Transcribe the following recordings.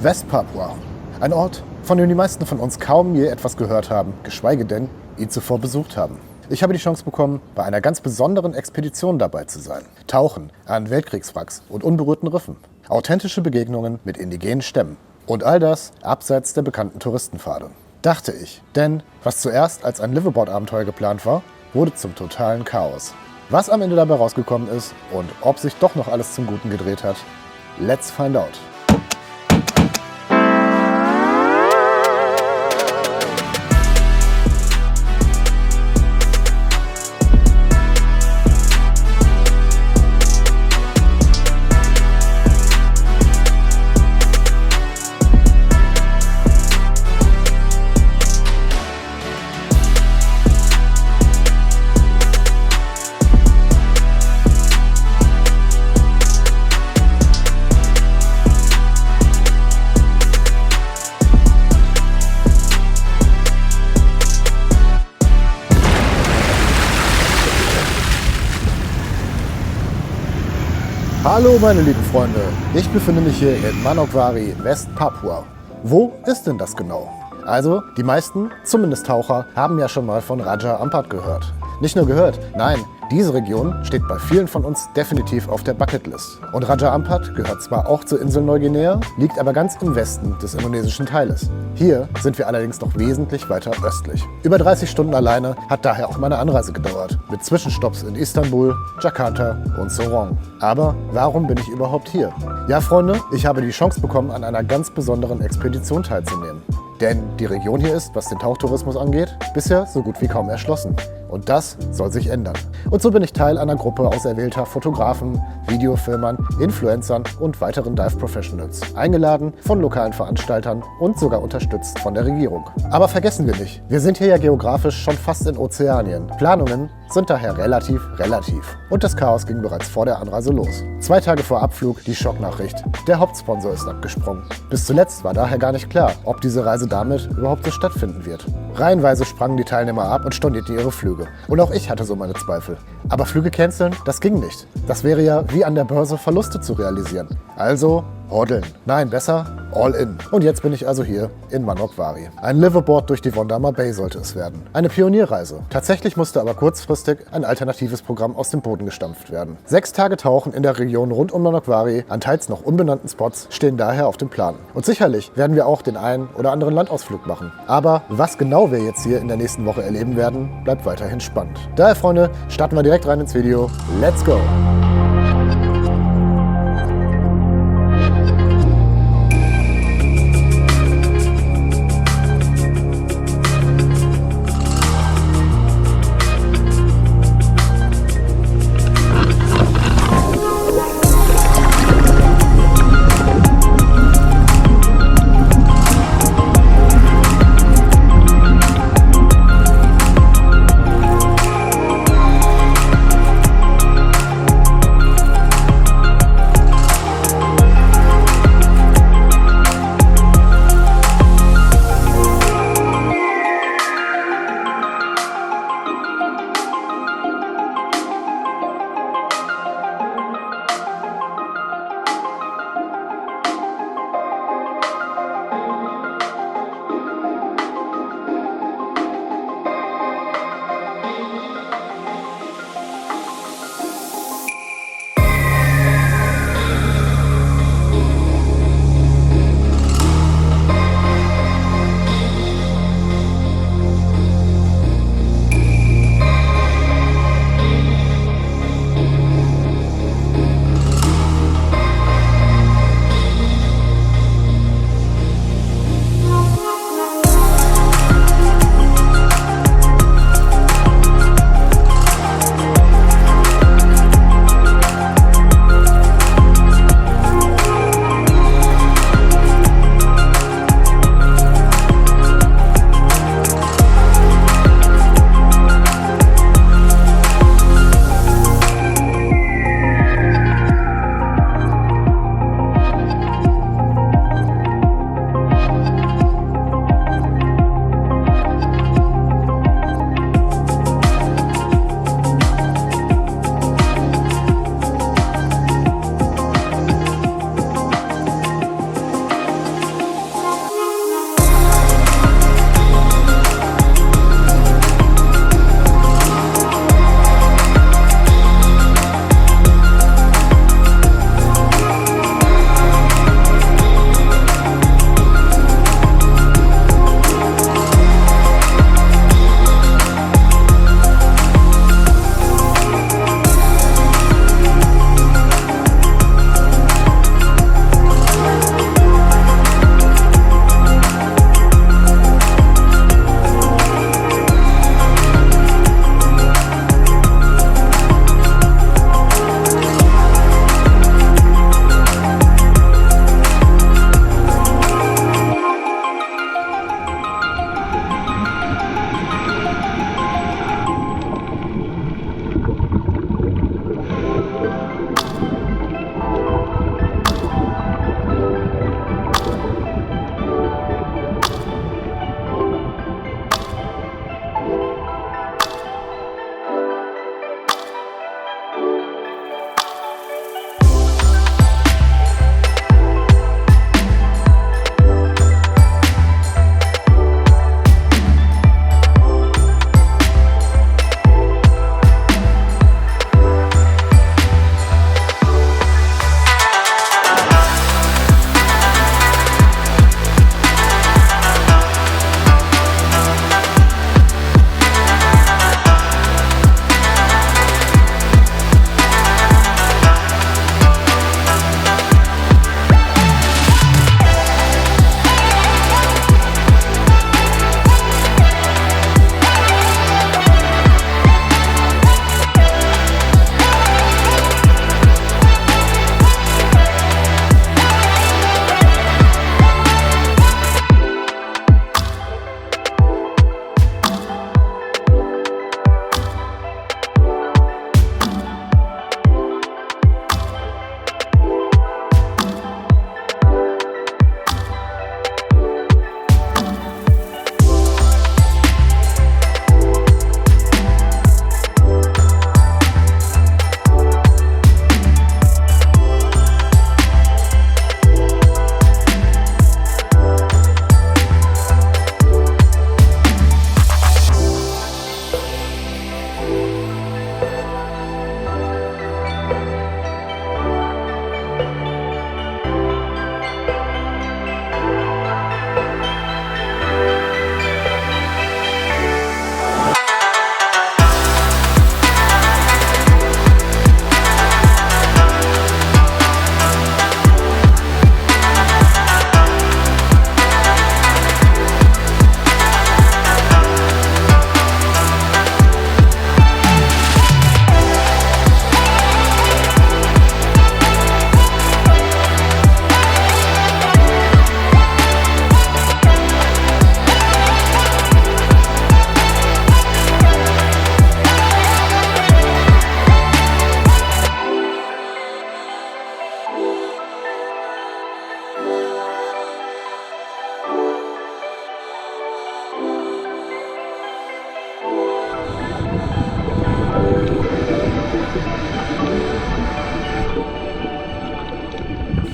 West-Papua. Ein Ort, von dem die meisten von uns kaum je etwas gehört haben, geschweige denn ihn zuvor besucht haben. Ich habe die Chance bekommen, bei einer ganz besonderen Expedition dabei zu sein. Tauchen an Weltkriegswracks und unberührten Riffen. Authentische Begegnungen mit indigenen Stämmen. Und all das abseits der bekannten Touristenpfade. Dachte ich. Denn was zuerst als ein Liveaboard-Abenteuer geplant war, wurde zum totalen Chaos. Was am Ende dabei rausgekommen ist und ob sich doch noch alles zum Guten gedreht hat, let's find out. Hallo meine lieben Freunde, ich befinde mich hier in Manokwari, West-Papua. Wo ist denn das genau? Also, die meisten, zumindest Taucher, haben ja schon mal von Raja Ampat gehört. Nicht nur gehört, nein, diese Region steht bei vielen von uns definitiv auf der Bucketlist. Und Raja Ampat gehört zwar auch zur Insel Neuguinea, liegt aber ganz im Westen des indonesischen Teiles. Hier sind wir allerdings noch wesentlich weiter östlich. Über 30 Stunden alleine hat daher auch meine Anreise gedauert, mit Zwischenstopps in Istanbul, Jakarta und Sorong. Aber warum bin ich überhaupt hier? Ja Freunde, ich habe die Chance bekommen, an einer ganz besonderen Expedition teilzunehmen. Denn die Region hier ist, was den Tauchtourismus angeht, bisher so gut wie kaum erschlossen. Und das soll sich ändern. Und so bin ich Teil einer Gruppe auserwählter Fotografen, Videofilmern, Influencern und weiteren Dive-Professionals. Eingeladen von lokalen Veranstaltern und sogar unterstützt von der Regierung. Aber vergessen wir nicht, wir sind hier ja geografisch schon fast in Ozeanien. Planungen sind daher relativ. Und das Chaos ging bereits vor der Anreise los. 2 Tage vor Abflug die Schocknachricht. Der Hauptsponsor ist abgesprungen. Bis zuletzt war daher gar nicht klar, ob diese Reise damit überhaupt so stattfinden wird. Reihenweise sprangen die Teilnehmer ab und stornierten ihre Flüge. Und auch ich hatte so meine Zweifel. Aber Flüge canceln, das ging nicht. Das wäre ja wie an der Börse Verluste zu realisieren. Also hoddeln. Nein, besser all in. Und jetzt bin ich also hier in Manokwari. Ein Liveaboard durch die Wondama Bay sollte es werden. Eine Pionierreise. Tatsächlich musste aber kurzfristig ein alternatives Programm aus dem Boden gestampft werden. 6 Tage Tauchen in der Region rund um Manokwari an teils noch unbenannten Spots stehen daher auf dem Plan. Und sicherlich werden wir auch den einen oder anderen Landausflug machen. Aber was genau wir jetzt hier in der nächsten Woche erleben werden, bleibt weiterhin spannend. Daher Freunde, starten wir direkt rein ins Video. Let's go!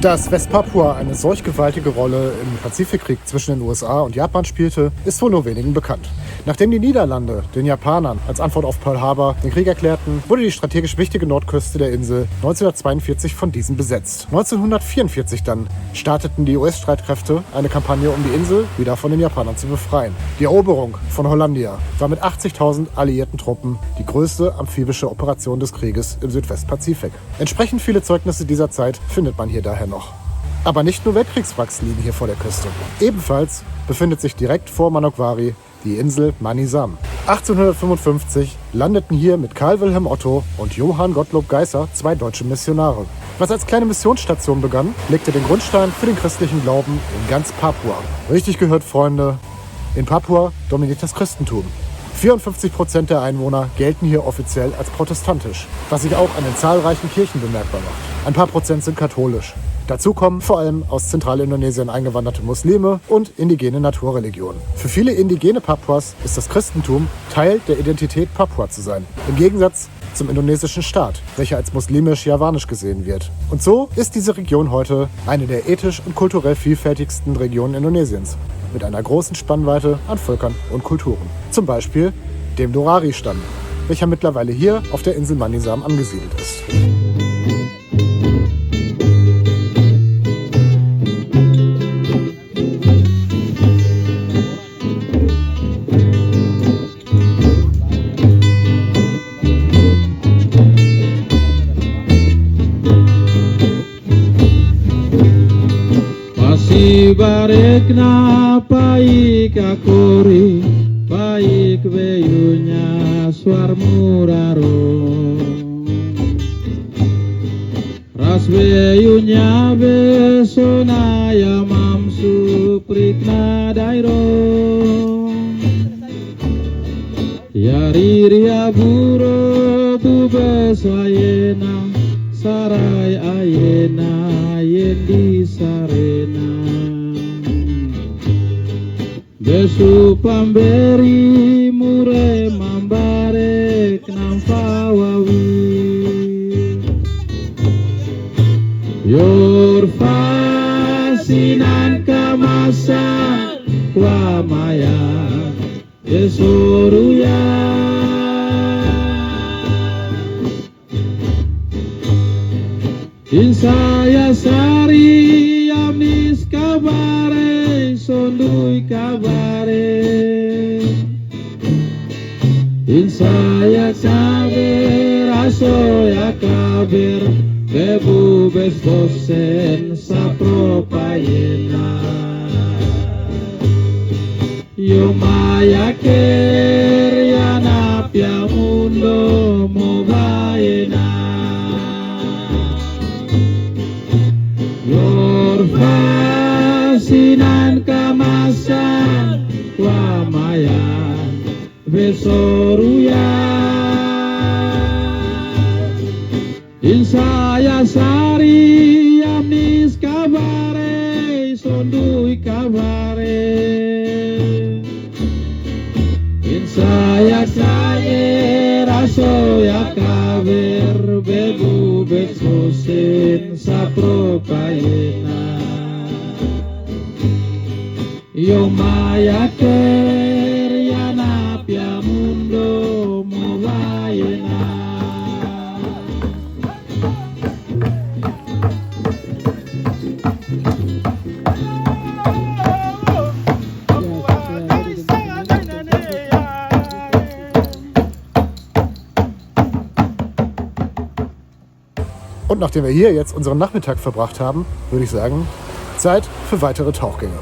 Dass Westpapua eine solch gewaltige Rolle im Pazifikkrieg zwischen den USA und Japan spielte, ist wohl nur wenigen bekannt. Nachdem die Niederlande den Japanern als Antwort auf Pearl Harbor den Krieg erklärten, wurde die strategisch wichtige Nordküste der Insel 1942 von diesen besetzt. 1944 dann starteten die US-Streitkräfte eine Kampagne, um die Insel wieder von den Japanern zu befreien. Die Eroberung von Hollandia war mit 80.000 alliierten Truppen die größte amphibische Operation des Krieges im Südwestpazifik. Entsprechend viele Zeugnisse dieser Zeit findet man hier daher noch. Aber nicht nur Weltkriegswracks liegen hier vor der Küste. Ebenfalls befindet sich direkt vor Manokwari die Insel Manusam. 1855 landeten hier mit Karl Wilhelm Otto und Johann Gottlob Geisser 2 deutsche Missionare. Was als kleine Missionsstation begann, legte den Grundstein für den christlichen Glauben in ganz Papua. Richtig gehört, Freunde, in Papua dominiert das Christentum. 54% der Einwohner gelten hier offiziell als protestantisch, was sich auch an den zahlreichen Kirchen bemerkbar macht. Ein paar Prozent sind katholisch. Dazu kommen vor allem aus Zentralindonesien eingewanderte Muslime und indigene Naturreligionen. Für viele indigene Papuas ist das Christentum Teil der Identität Papua zu sein, im Gegensatz zum indonesischen Staat, welcher als muslimisch-javanisch gesehen wird. Und so ist diese Region heute eine der ethisch und kulturell vielfältigsten Regionen Indonesiens, mit einer großen Spannweite an Völkern und Kulturen. Zum Beispiel dem Dorari-Stamm, welcher mittlerweile hier auf der Insel Manusam angesiedelt ist. Barik na paik akori, paik beyunya suar muraro. Ras beyunya besona ya mamsu pritna dairo. Yari ria buro bubes ayena, sarai ayena yendi sarena. Besu pamberi mure mambarek namfawawi. Yor fasinan kamasa wamaya esoruya. Insaya sari yamis kabare sondui kabare. Insaya kaber asoya kaber bebu besbosen sapropayena. Yomaya ker yanapya mundo mobayena. Sinan kamasan wamaya besoruya. Insaya sari yamis kabare sondui kabare. Insaya saye rasoya kaber bebu besosen sapropayena. Yomaya ker yanapya mundo mobayena. Und nachdem wir hier jetzt unseren Nachmittag verbracht haben, würde ich sagen, Zeit für weitere Tauchgänge.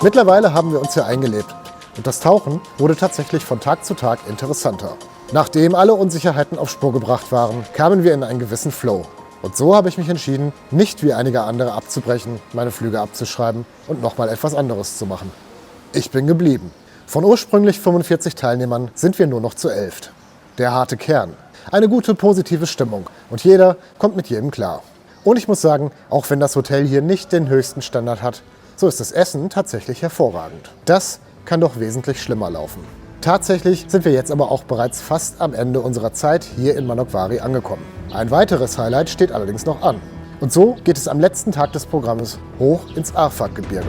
Mittlerweile haben wir uns hier eingelebt und das Tauchen wurde tatsächlich von Tag zu Tag interessanter. Nachdem alle Unsicherheiten auf Spur gebracht waren, kamen wir in einen gewissen Flow. Und so habe ich mich entschieden, nicht wie einige andere abzubrechen, meine Flüge abzuschreiben und nochmal etwas anderes zu machen. Ich bin geblieben. Von ursprünglich 45 Teilnehmern sind wir nur noch zu 11. Der harte Kern. Eine gute, positive Stimmung und jeder kommt mit jedem klar. Und ich muss sagen, auch wenn das Hotel hier nicht den höchsten Standard hat, so ist das Essen tatsächlich hervorragend. Das kann doch wesentlich schlimmer laufen. Tatsächlich sind wir jetzt aber auch bereits fast am Ende unserer Zeit hier in Manokwari angekommen. Ein weiteres Highlight steht allerdings noch an. Und so geht es am letzten Tag des Programmes hoch ins Arfak-Gebirge.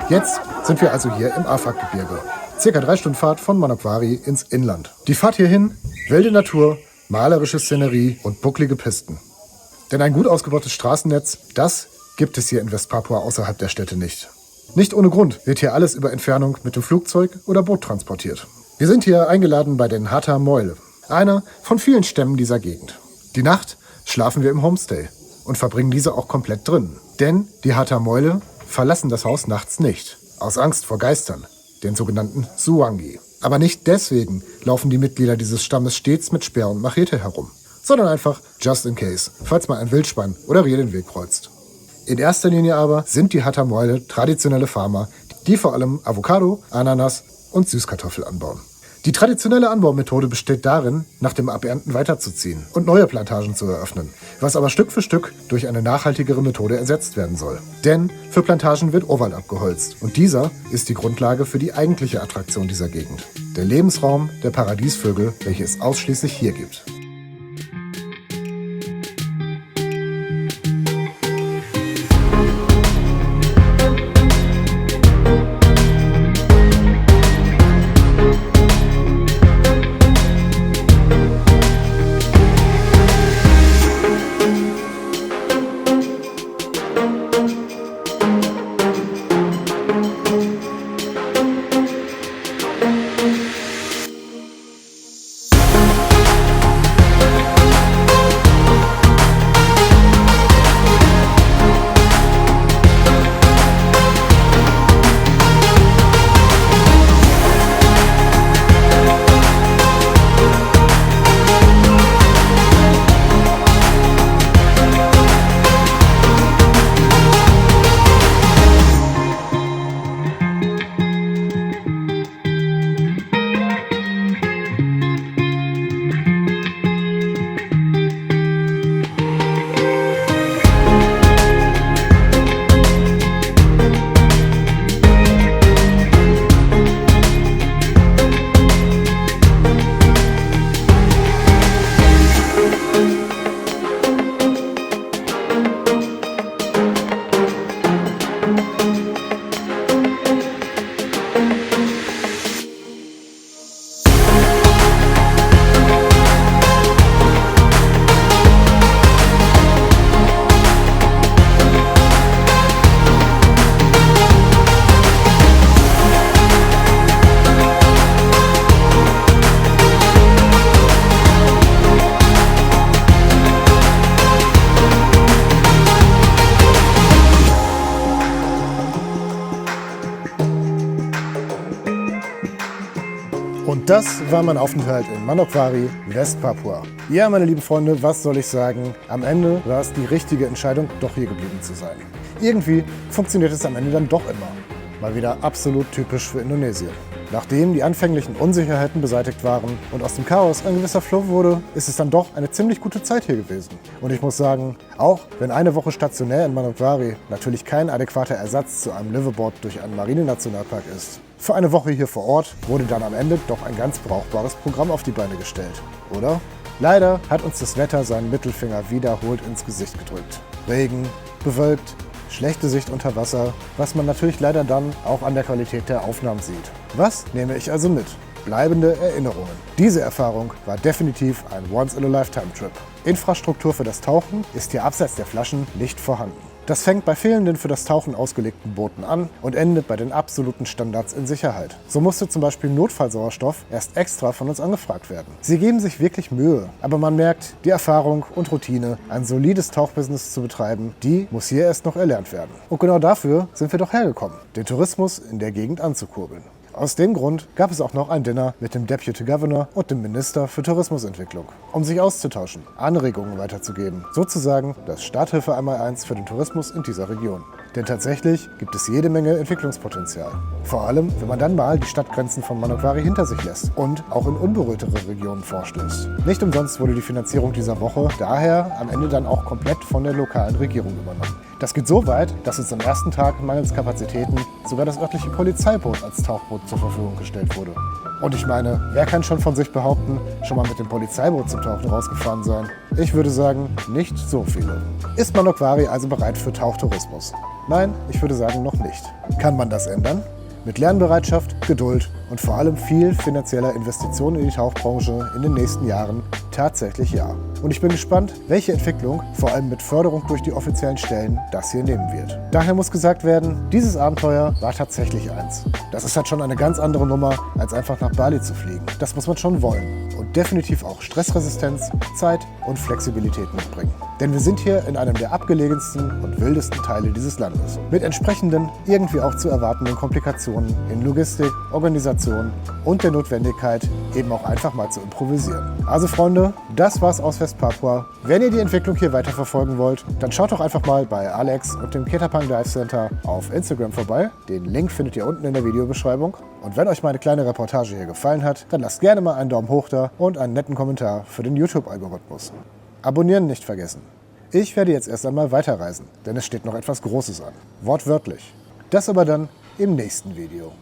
Jetzt sind wir also hier im Arfak-Gebirge. Circa 3 Stunden Fahrt von Manokwari ins Inland. Die Fahrt hierhin, wilde Natur, malerische Szenerie und bucklige Pisten. Denn ein gut ausgebautes Straßennetz, das gibt es hier in Westpapua außerhalb der Städte nicht. Nicht ohne Grund wird hier alles über Entfernung mit dem Flugzeug oder Boot transportiert. Wir sind hier eingeladen bei den Hata Moile, einer von vielen Stämmen dieser Gegend. Die Nacht schlafen wir im Homestay und verbringen diese auch komplett drin. Denn die Hata Moile verlassen das Haus nachts nicht, aus Angst vor Geistern, den sogenannten Suwangi. Aber nicht deswegen laufen die Mitglieder dieses Stammes stets mit Speer und Machete herum, sondern einfach just in case, falls mal ein Wildschwein oder Rehe den Weg kreuzt. In erster Linie aber sind die Hata Moile traditionelle Farmer, die vor allem Avocado, Ananas und Süßkartoffel anbauen. Die traditionelle Anbaumethode besteht darin, nach dem Abernten weiterzuziehen und neue Plantagen zu eröffnen, was aber Stück für Stück durch eine nachhaltigere Methode ersetzt werden soll. Denn für Plantagen wird Urwald abgeholzt und dieser ist die Grundlage für die eigentliche Attraktion dieser Gegend, der Lebensraum der Paradiesvögel, welche es ausschließlich hier gibt. Und das war mein Aufenthalt in Manokwari, Westpapua. Ja, meine lieben Freunde, was soll ich sagen? Am Ende war es die richtige Entscheidung, doch hier geblieben zu sein. Irgendwie funktioniert es am Ende dann doch immer. Mal wieder absolut typisch für Indonesien. Nachdem die anfänglichen Unsicherheiten beseitigt waren und aus dem Chaos ein gewisser Flow wurde, ist es dann doch eine ziemlich gute Zeit hier gewesen. Und ich muss sagen, auch wenn eine Woche stationär in Manokwari natürlich kein adäquater Ersatz zu einem Liveaboard durch einen Marinenationalpark ist, für eine Woche hier vor Ort wurde dann am Ende doch ein ganz brauchbares Programm auf die Beine gestellt, oder? Leider hat uns das Wetter seinen Mittelfinger wiederholt ins Gesicht gedrückt. Regen, bewölkt, schlechte Sicht unter Wasser, was man natürlich leider dann auch an der Qualität der Aufnahmen sieht. Was nehme ich also mit? Bleibende Erinnerungen. Diese Erfahrung war definitiv ein Once-in-a-Lifetime-Trip. Infrastruktur für das Tauchen ist hier abseits der Flaschen nicht vorhanden. Das fängt bei fehlenden für das Tauchen ausgelegten Booten an und endet bei den absoluten Standards in Sicherheit. So musste zum Beispiel Notfallsauerstoff erst extra von uns angefragt werden. Sie geben sich wirklich Mühe, aber man merkt, die Erfahrung und Routine, ein solides Tauchbusiness zu betreiben, die muss hier erst noch erlernt werden. Und genau dafür sind wir doch hergekommen, den Tourismus in der Gegend anzukurbeln. Aus dem Grund gab es auch noch ein Dinner mit dem Deputy Governor und dem Minister für Tourismusentwicklung, um sich auszutauschen, Anregungen weiterzugeben, sozusagen das Starthilfe einmal für den Tourismus in dieser Region. Denn tatsächlich gibt es jede Menge Entwicklungspotenzial. Vor allem, wenn man dann mal die Stadtgrenzen von Manokwari hinter sich lässt und auch in unberührtere Regionen vorstößt. Nicht umsonst wurde die Finanzierung dieser Woche daher am Ende dann auch komplett von der lokalen Regierung übernommen. Das geht so weit, dass uns am ersten Tag mangels Kapazitäten sogar das örtliche Polizeiboot als Tauchboot zur Verfügung gestellt wurde. Und ich meine, wer kann schon von sich behaupten, schon mal mit dem Polizeiboot zum Tauchen rausgefahren sein? Ich würde sagen, nicht so viele. Ist Manokwari also bereit für Tauchtourismus? Nein, ich würde sagen, noch nicht. Kann man das ändern? Mit Lernbereitschaft, Geduld und vor allem viel finanzieller Investitionen in die Tauchbranche in den nächsten Jahren tatsächlich ja. Und ich bin gespannt, welche Entwicklung, vor allem mit Förderung durch die offiziellen Stellen, das hier nehmen wird. Daher muss gesagt werden, dieses Abenteuer war tatsächlich eins. Das ist halt schon eine ganz andere Nummer, als einfach nach Bali zu fliegen. Das muss man schon wollen. Und definitiv auch Stressresistenz, Zeit und Flexibilität mitbringen. Denn wir sind hier in einem der abgelegensten und wildesten Teile dieses Landes. Mit entsprechenden, irgendwie auch zu erwartenden Komplikationen in Logistik, Organisation und der Notwendigkeit, eben auch einfach mal zu improvisieren. Also Freunde, das war's aus Westpapua. Wenn ihr die Entwicklung hier weiter verfolgen wollt, dann schaut doch einfach mal bei Alex und dem Ketapang Dive Center auf Instagram vorbei. Den Link findet ihr unten in der Videobeschreibung. Und wenn euch meine kleine Reportage hier gefallen hat, dann lasst gerne mal einen Daumen hoch da und einen netten Kommentar für den YouTube-Algorithmus. Abonnieren nicht vergessen. Ich werde jetzt erst einmal weiterreisen, denn es steht noch etwas Großes an. Wortwörtlich. Das aber dann im nächsten Video.